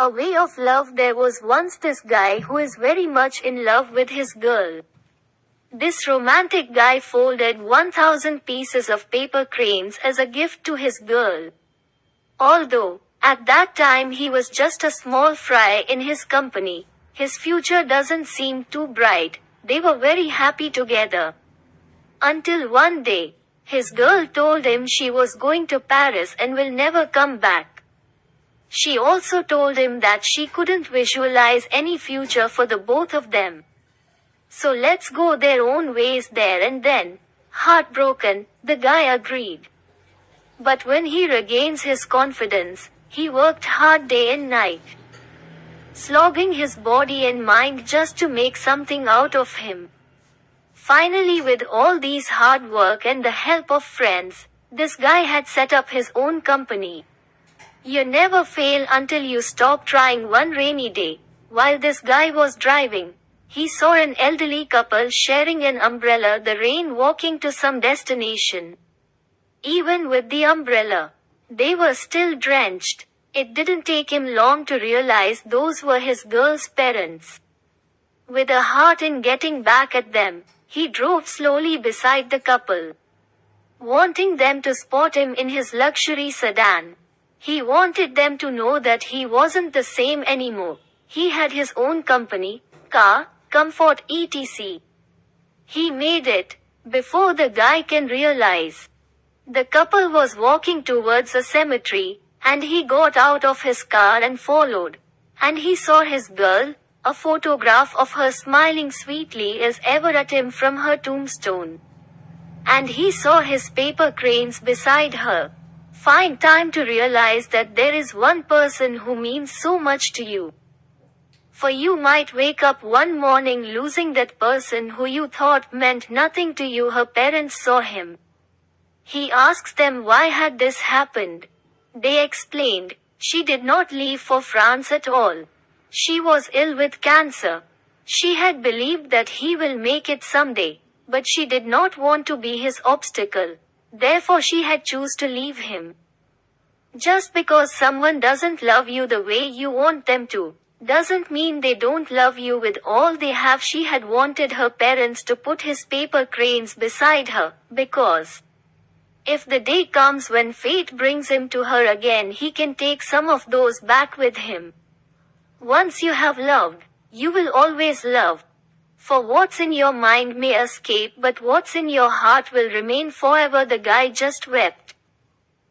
A way of love. There was once this guy who is very much in love with his girl. This romantic guy folded 1,000 pieces of paper cranes as a gift to his girl. Although, at that time he was just a small fry in his company, his future doesn't seem too bright. They were very happy together. Until one day, his girl told him she was going to Paris and will never come back. She also told him that she couldn't visualize any future for the both of them. So let's go their own ways there and then. Heartbroken, the guy agreed. But when he regains his confidence, he worked hard day and night, slogging his body and mind just to make something out of him. Finally, with all these hard work and the help of friends, this guy had set up his own company. You never fail until you stop trying. One rainy day, while this guy was driving, he saw an elderly couple sharing an umbrella, the rain, walking to some destination. Even with the umbrella, they were still drenched. It didn't take him long to realize those were his girl's parents. With a heart in getting back at them, he drove slowly beside the couple, wanting them to spot him in his luxury sedan. He wanted them to know that he wasn't the same anymore. He had his own company, car, comfort, etc. He made it before the guy can realize. The couple was walking towards a cemetery, and he got out of his car and followed. And he saw his girl, a photograph of her smiling sweetly as ever at him from her tombstone. And he saw his paper cranes beside her. Find time to realize that there is one person who means so much to you. For you might wake up one morning losing that person who you thought meant nothing to you. Her parents saw him. He asks them why had this happened. They explained, she did not leave for France at all. She was ill with cancer. She had believed that he will make it someday, but she did not want to be his obstacle. Therefore she had choose to leave him. Just because someone doesn't love you the way you want them to, doesn't mean they don't love you with all they have. She had wanted her parents to put his paper cranes beside her, because if the day comes when fate brings him to her again, he can take some of those back with him. Once you have loved, you will always love. For what's in your mind may escape, but what's in your heart will remain forever. The guy just wept.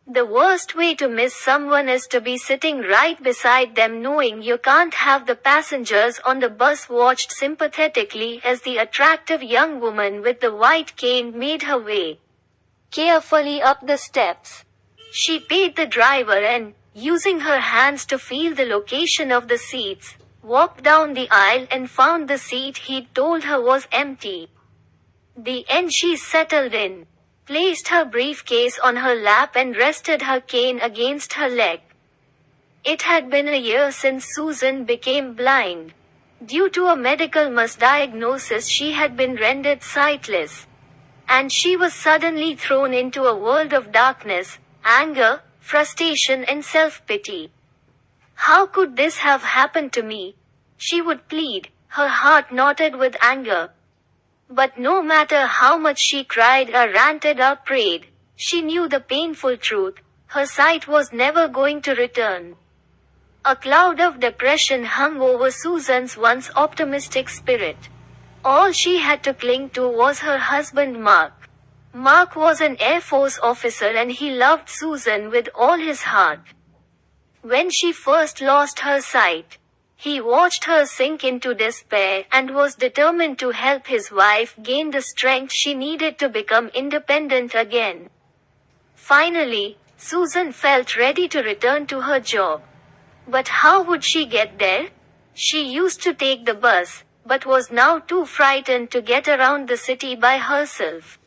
The worst way to miss someone is to be sitting right beside them knowing you can't have. The passengers on the bus watched sympathetically as the attractive young woman with the white cane made her way carefully up the steps. She paid the driver and, using her hands to feel the location of the seats, walked down the aisle and found the seat he'd told her was empty. The end she settled in, placed her briefcase on her lap and rested her cane against her leg. It had been a year since Susan became blind. Due to a medical misdiagnosis, she had been rendered sightless. And she was suddenly thrown into a world of darkness, anger, frustration and self-pity. How could this have happened to me? She would plead, her heart knotted with anger. But no matter how much she cried or ranted or prayed, she knew the painful truth, her sight was never going to return. A cloud of depression hung over Susan's once optimistic spirit. All she had to cling to was her husband Mark. Mark was an Air Force officer and he loved Susan with all his heart. When she first lost her sight, he watched her sink into despair and was determined to help his wife gain the strength she needed to become independent again. Finally, Susan felt ready to return to her job. But how would she get there? She used to take the bus, but was now too frightened to get around the city by herself.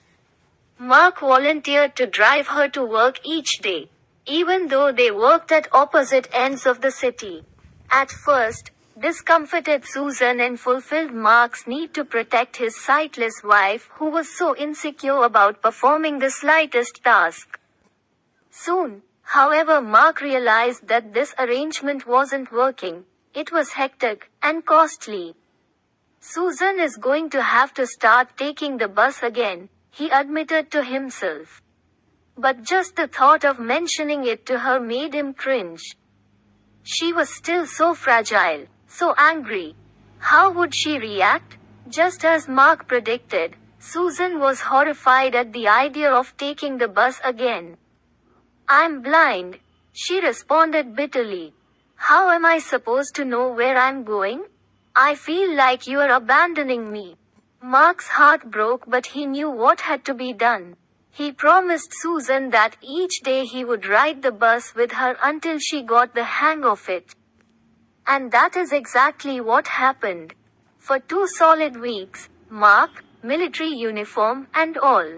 Mark volunteered to drive her to work each day, even though they worked at opposite ends of the city. At first, this comforted Susan and fulfilled Mark's need to protect his sightless wife, who was so insecure about performing the slightest task. Soon, However, Mark realized that this arrangement wasn't working. It was hectic and costly. Susan is going to have to start taking the bus again, he admitted to himself. But just the thought of mentioning it to her made him cringe. She was still so fragile, so angry. How would she react? Just as Mark predicted, Susan was horrified at the idea of taking the bus again. "I'm blind," she responded bitterly. "How am I supposed to know where I'm going? I feel like you're abandoning me." Mark's heart broke, but he knew what had to be done. He promised Susan that each day he would ride the bus with her until she got the hang of it. And that is exactly what happened. For 2 solid weeks, Mark, military uniform and all,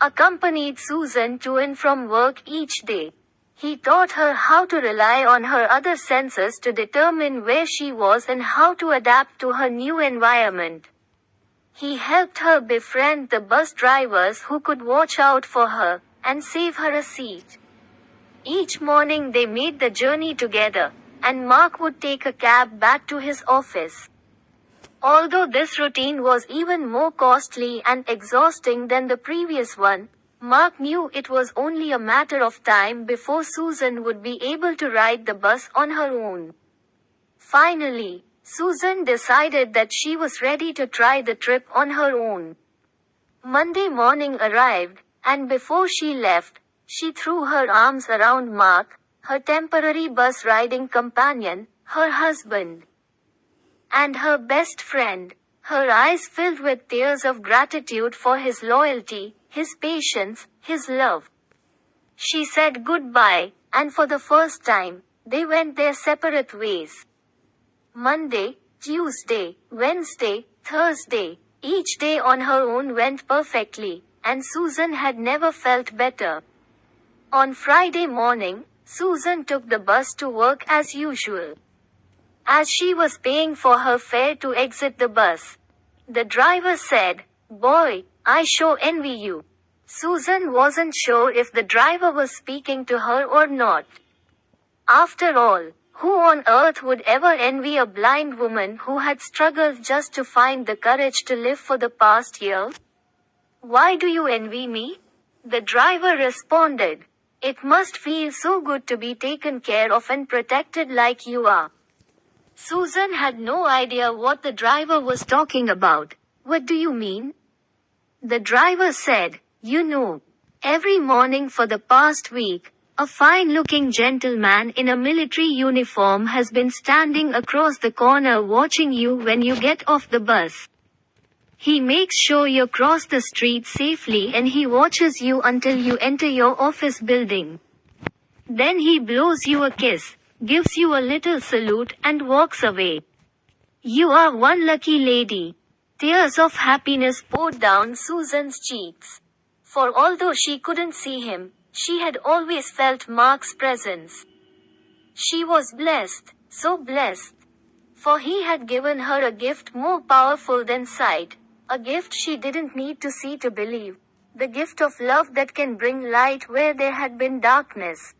accompanied Susan to and from work each day. He taught her how to rely on her other senses to determine where she was and how to adapt to her new environment. He helped her befriend the bus drivers who could watch out for her and save her a seat. Each morning they made the journey together, and Mark would take a cab back to his office. Although this routine was even more costly and exhausting than the previous one, Mark knew it was only a matter of time before Susan would be able to ride the bus on her own. Finally, Susan decided that she was ready to try the trip on her own. Monday morning arrived, and before she left, she threw her arms around Mark, her temporary bus riding companion, her husband, and her best friend, her eyes filled with tears of gratitude for his loyalty, his patience, his love. She said goodbye, and for the first time, they went their separate ways. Monday, Tuesday, Wednesday, Thursday, each day on her own went perfectly, and Susan had never felt better. On Friday morning, Susan took the bus to work as usual. As she was paying for her fare to exit the bus, the driver said, "Boy, I sure envy you." Susan wasn't sure if the driver was speaking to her or not. After all, who on earth would ever envy a blind woman who had struggled just to find the courage to live for the past year? "Why do you envy me?" the driver responded. "It must feel so good to be taken care of and protected like you are." Susan had no idea what the driver was talking about. "What do you mean?" The driver said, "You know, every morning for the past week, a fine-looking gentleman in a military uniform has been standing across the corner watching you when you get off the bus. He makes sure you cross the street safely and he watches you until you enter your office building. Then he blows you a kiss, gives you a little salute and walks away. You are one lucky lady." Tears of happiness poured down Susan's cheeks. For although she couldn't see him, she had always felt Mark's presence. She was blessed, so blessed. For he had given her a gift more powerful than sight, a gift she didn't need to see to believe, the gift of love that can bring light where there had been darkness.